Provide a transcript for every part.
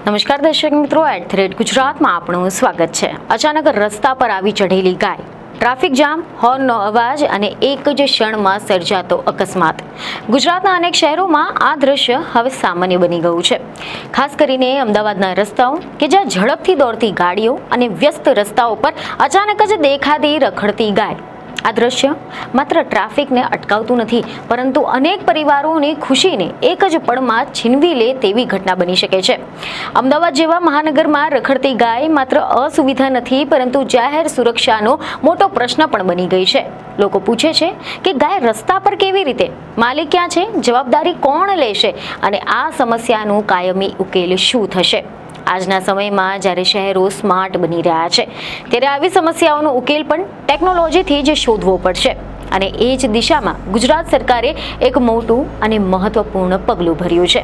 નમસ્કાર દર્શક મિત્રો, @ગુજરાતમાં આપનું સ્વાગત છે। અચાનક રસ્તા પર આવી ચઢેલી ગાય, ટ્રાફિક જામ, હોર્નનો અવાજ અને એક જ ક્ષણમાં સર્જાતો અકસ્માત। ગુજરાતના અનેક શહેરોમાં આ દ્રશ્ય હવે સામાન્ય બની ગયું છે, ખાસ કરીને અમદાવાદના રસ્તાઓ કે જ્યાં ઝડપથી દોડતી ગાડીઓ અને વ્યસ્ત રસ્તાઓ પર અચાનક જ દેખાતી રખડતી ગાય। આ દ્રશ્ય માત્ર ટ્રાફિકને અટકાવતું નથી, પરંતુ અનેક પરિવારોની ખુશીને એક જ પળમાં છીનવી લે તેવી ઘટના બની શકે છે। અમદાવાદ જેવા મહાનગરમાં રખડતી ગાય માત્ર અસુવિધા નથી, પરંતુ જાહેર સુરક્ષાનો મોટો પ્રશ્ન પણ બની ગઈ છે। લોકો પૂછે છે કે ગાય રસ્તા પર કેવી રીતે, માલિક ક્યાં છે, જવાબદારી કોણ લેશે અને આ સમસ્યાનું કાયમી ઉકેલ શું થશે? આજના સમયમાં જ્યારે શહેરો સ્માર્ટ બની રહ્યા છે, ત્યારે આવી સમસ્યાઓનો ઉકેલ પણ ટેકનોલોજીથી જ શોધવો પડશે, અને એ જ દિશામાં ગુજરાત સરકારે એક મોટું અને મહત્વપૂર્ણ પગલું ભર્યું છે।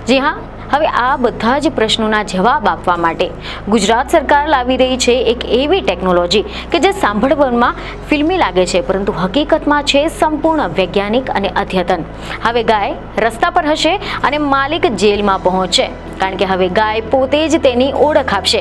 જી હા, હવે આ બધા જ પ્રશ્નોના જવાબ આપવા માટે ગુજરાત સરકાર લાવી રહી છે એક એવી ટેકનોલોજી કે જે સાંભળવામાં ફિલ્મી લાગે છે, પરંતુ હકીકતમાં છે સંપૂર્ણ વૈજ્ઞાનિક અને અદ્યતન। હવે ગાય રસ્તા પર હશે અને માલિક જેલમાં પહોંચશે, કારણ કે હવે ગાય પોતે જ તેની ઓળખ આપશે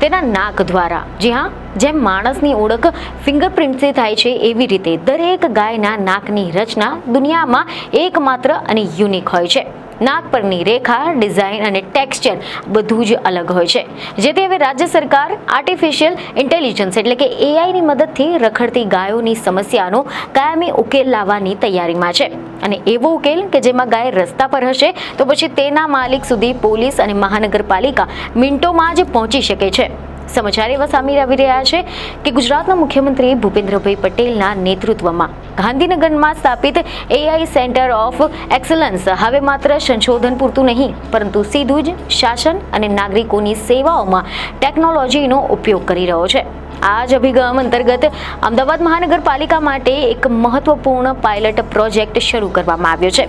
તેના નાક દ્વારા। જી હા, જેમ માણસની ઓળખ ફિંગરપ્રિન્ટથી થાય છે, એવી રીતે દરેક ગાયના નાકની રચના દુનિયામાં એકમાત્ર અને યુનિક હોય છે। નાક પરની રેખા, ડિઝાઇન અને ટેક્સચર બધું જ અલગ હોય છે, જેથી હવે રાજ્ય સરકાર આર્ટિફિશિયલ ઇન્ટેલિજન્સ એટલે કે એઆઈની મદદથી રખડતી ગાયોની સમસ્યાનો કાયમી ઉકેલ લાવવાની તૈયારીમાં છે, અને એવો ઉકેલ કે જેમાં ગાય રસ્તા પર હશે તો પછી તેના માલિક સુધી પોલીસ અને મહાનગરપાલિકા મિનિટોમાં જ પહોંચી શકે છે। સમાચાર એવા સામે આવી રહ્યા છે કે ગુજરાતના મુખ્યમંત્રી ભૂપેન્દ્રભાઈ પટેલના નેતૃત્વમાં ગાંધીનગરમાં સ્થાપિત એઆઈ સેન્ટર ઓફ એક્સલન્સ હવે માત્ર સંશોધન પૂરતું નહીં, પરંતુ સીધું જ શાસન અને નાગરિકોની સેવાઓમાં ટેકનોલોજીનો ઉપયોગ કરી રહ્યો છે। આ જ અભિગમ અંતર્ગત અમદાવાદ મહાનગરપાલિકા માટે એક મહત્વપૂર્ણ પાયલટ પ્રોજેક્ટ શરૂ કરવામાં આવ્યો છે,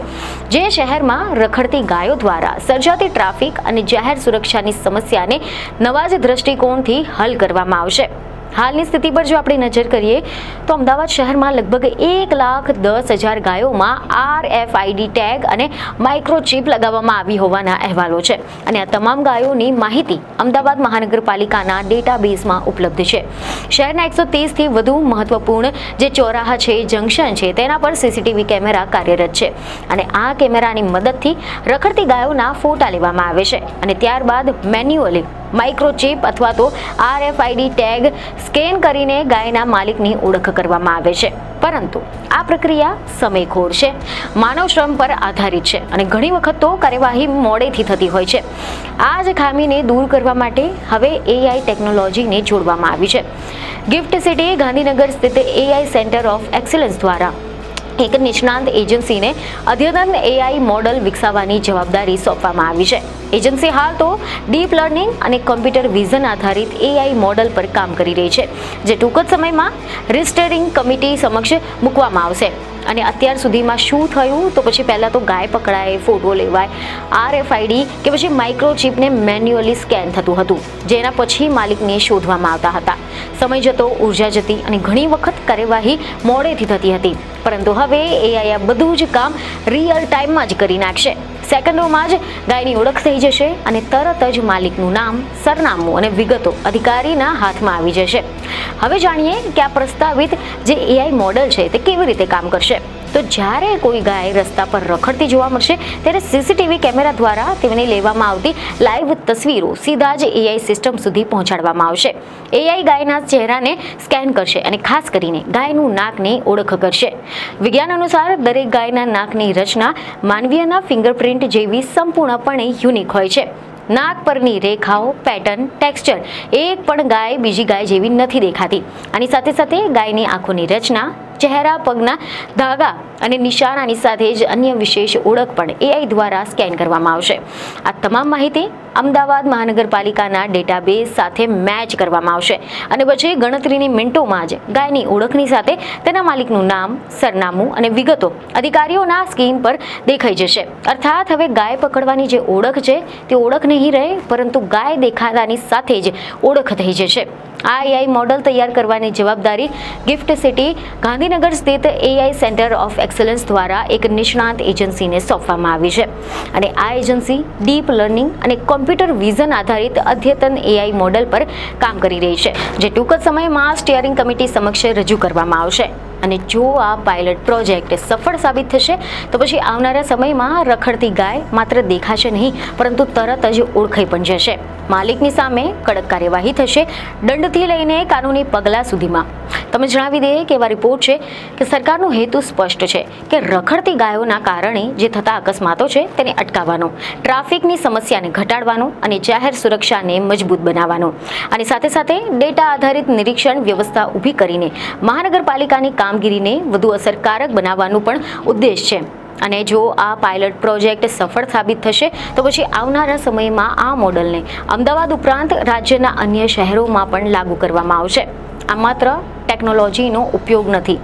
જે શહેરમાં રખડતી ગાયો દ્વારા સર્જાતી ટ્રાફિક અને જાહેર સુરક્ષાની સમસ્યાને નવા જ દ્રષ્ટિકોણથી હલ કરવામાં આવશે। હાલની સ્થિતિ પર જો આપણે નજર કરીએ તો અમદાવાદ શહેરમાં લગભગ 1,10,000 ગાયોમાં RFID ટેગ અને માઇક્રોચિપ લગાવવામાં આવી હોવાના અહેવાલો છે, અને આ તમામ ગાયોની માહિતી અમદાવાદ મહાનગરપાલિકાના ડેટાબેઝમાં ઉપલબ્ધ છે। શહેરના 130થી વધુ મહત્વપૂર્ણ જે ચોરાહા છે, જંકશન છે, તેના પર સીસીટીવી કેમેરા કાર્યરત છે, અને આ કેમેરાની મદદથી રખડતી ગાયોના ફોટા લેવામાં આવે છે, અને ત્યારબાદ મેન્યુઅલી માઇક્રોચિપ અથવા તો RFID ટેગ સ્કેન કરીને ગાયના માલિકની ઓળખ કરવામાં આવે છે। પરંતુ આ પ્રક્રિયા સમયખોર છે, માનવ શ્રમ પર આધારિત છે, અને ઘણી વખત તો કાર્યવાહી મોડેથી થતી હોય છે। આ જ ખામીને દૂર કરવા માટે હવે એઆઈ ટેકનોલોજીને જોડવામાં આવી છે। ગિફ્ટ સિટી ગાંધીનગર સ્થિત એઆઈ સેન્ટર ઓફ એક્સલન્સ દ્વારા એક નિષ્ણાંત એજન્સીને અદ્યતન એઆઈ મોડલ વિકસાવવાની જવાબદારી સોંપવામાં આવી છે। એજન્સી હાલ તો ડીપ લર્નિંગ અને કોમ્પ્યુટર વિઝન આધારિત એઆઈ મોડલ પર કામ કરી રહી છે, જે ટૂંક જ સમયમાં રિસ્ટરિંગ કમિટી સમક્ષ મૂકવામાં આવશે। અને અત્યાર સુધીમાં શું થયું તો પછી પહેલાં તો ગાય પકડાય, ફોટો લેવાય, RFID કે પછી માઇક્રોચિપને મેન્યુઅલી સ્કેન થતું હતું, જેના પછી માલિકને શોધવામાં આવતા હતા। સમય જતો, ઉર્જા જતી અને ઘણી વખત કાર્યવાહી મોડેથી થતી હતી, પરંતુ હવે એઆઈ આ બધું જ કામ રિયલ ટાઈમમાં જ કરી નાખશે। સેકન્ડોમાં જ ગાયની ઓળખ થઈ જશે, અને તરત જ માલિકનું નામ, સરનામું અને વિગતો અધિકારીના હાથમાં આવી જશે। હવે જાણીએ કે આ પ્રસ્તાવિત જે એઆઈ મોડલ છે તે કેવી રીતે કામ કરશે। તો જ્યારે કોઈ ગાય રસ્તા પર રખડતી જોવા મળશે, ત્યારે સીસીટીવી કેમેરા દ્વારા તેમને લેવામાં આવતી લાઈવ તસવીરો સીધા જ એઆઈ સિસ્ટમ સુધી પહોંચાડવામાં આવશે। એઆઈ ગાયના ચહેરાને સ્કેન કરશે અને ખાસ કરીને ગાયનું નાકની ઓળખ કરશે। વિજ્ઞાન અનુસાર દરેક ગાયના નાકની રચના માનવીયના ફિંગરપ્રિન્ટ જેવી સંપૂર્ણપણે યુનિક હોય છે। નાક પરની રેખાઓ, પેટર્ન, ટેક્સચર એક પણ ગાય બીજી ગાય જેવી નથી દેખાતી। આની સાથે સાથે ગાયની આંખોની રચના, ચહેરા, પગના ધાગા અને નિશાનાની સાથે જ અન્ય વિશેષ ઓળખ પણ એઆઈ દ્વારા સ્કેન કરવામાં આવશે। આ તમામ માહિતી અમદાવાદ મહાનગરપાલિકાના ડેટાબેઝ સાથે મેચ કરવામાં આવશે, અને પછી ગણતરીની મિનિટોમાં જ ગાયની ઓળખની સાથે તેના માલિકનું નામ, સરનામું અને વિગતો અધિકારીઓના સ્ક્રીન પર દેખાઈ જશે। અર્થાત હવે ગાય પકડવાની જે ઓળખ છે તે ઓળખ નહીં રહે, પરંતુ ગાય દેખાતાની સાથે જ ઓળખ થઈ જશે। આ એઆઈ મોડલ તૈયાર કરવાની જવાબદારી ગિફ્ટ સિટી ગાંધી ગાંધીનગર સ્થિત AI સેન્ટર ઓફ એક્સલન્સ દ્વારા એક નિષ્ણાત એજન્સીને સોંપવામાં આવી છે અને આ એજન્સી ડીપ લર્નિંગ અને કોમ્પ્યુટર વિઝન આધારિત અદ્યતન AI મોડેલ પર કામ કરી રહી છે, જે ટૂંક જ સમયમાં સ્ટીયરિંગ કમિટી સમક્ષ રજૂ કરવામાં આવશે. અને જો આ પાયલટ પ્રોજેક્ટ સફળ સાબિત થશે તો પછી આવનારા સમયમાં રખડતી ગાય માત્ર દેખાશે નહીં, પરંતુ તરત જ ઓળખાઈ પણ જશે. માલિકની સામે કડક કાર્યવાહી થશે, દંડથી લઈને કાનૂની પગલાં સુધીમાં. તમે જણાવી દઈએ કે એવા રિપોર્ટ છે કે સરકારનો હેતુ સ્પષ્ટ છે કે રખડતી ગાયોના કારણે જે થતા અકસ્માતો છે તેને અટકાવવાનો, ટ્રાફિકની સમસ્યાને ઘટાડવાનો અને જાહેર સુરક્ષાને મજબૂત બનાવવાનો. અને સાથે સાથે ડેટા આધારિત નિરીક્ષણ વ્યવસ્થા ઊભી કરીને મહાનગરપાલિકાની કામગીરીને વધુ અસરકારક બનાવવાનું પણ ઉદ્દેશ છે. અને જો આ પાયલટ પ્રોજેક્ટ સફળ સાબિત થશે તો પછી આવનારા સમયમાં આ મોડલને અમદાવાદ ઉપરાંત રાજ્યના અન્ય શહેરોમાં પણ લાગુ કરવામાં આવશે. આ માત્ર ટેકનોલોજીનો ઉપયોગ નથી,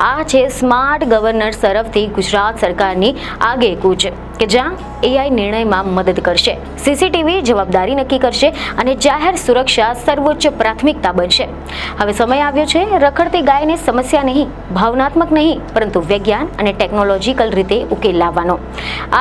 આ છે સ્માર્ટ ગવર્નન્સ તરફથી ગુજરાત સરકારની આગેકૂચ કે જ્યાં AI નિર્ણયમાં મદદ કરશે, CCTV જવાબદારી નક્કી કરશે અને જાહેર સુરક્ષા સર્વોચ્ચ પ્રાથમિકતા બનશે. હવે સમય આવ્યો છે રખડતી ગાયને સમસ્યા નહીં, ભાવનાત્મક નહીં, પરંતુ વિજ્ઞાન અને ટેકનોલોજીકલ રીતે ઉકેલ લાવવાનો.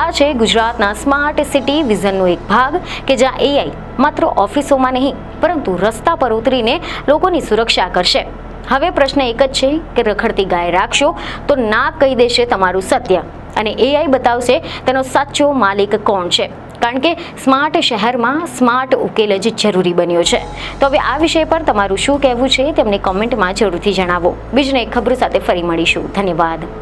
આ છે ગુજરાતના સ્માર્ટ સિટી વિઝનનો એક ભાગ કે જ્યાં AI માત્ર ઓફિસોમાં નહીં, પરંતુ રસ્તા પર ઉતરીને લોકોની સુરક્ષા કરશે. હવે પ્રશ્ન એક જ છે કે રખડતી ગાય રાખશો તો નાક કહી દેશે તમારું સત્ય, અને AI બતાવશે તેનો સાચો માલિક કોણ છે. કારણ કે સ્માર્ટ શહેરમાં સ્માર્ટ ઉકેલ જ જરૂરી બન્યો છે. તો હવે આ વિષય પર તમારું શું કહેવું છે તેમને કોમેન્ટમાં જરૂરથી જણાવો. બીજને એક ખબર સાથે ફરી મળીશું. ધન્યવાદ.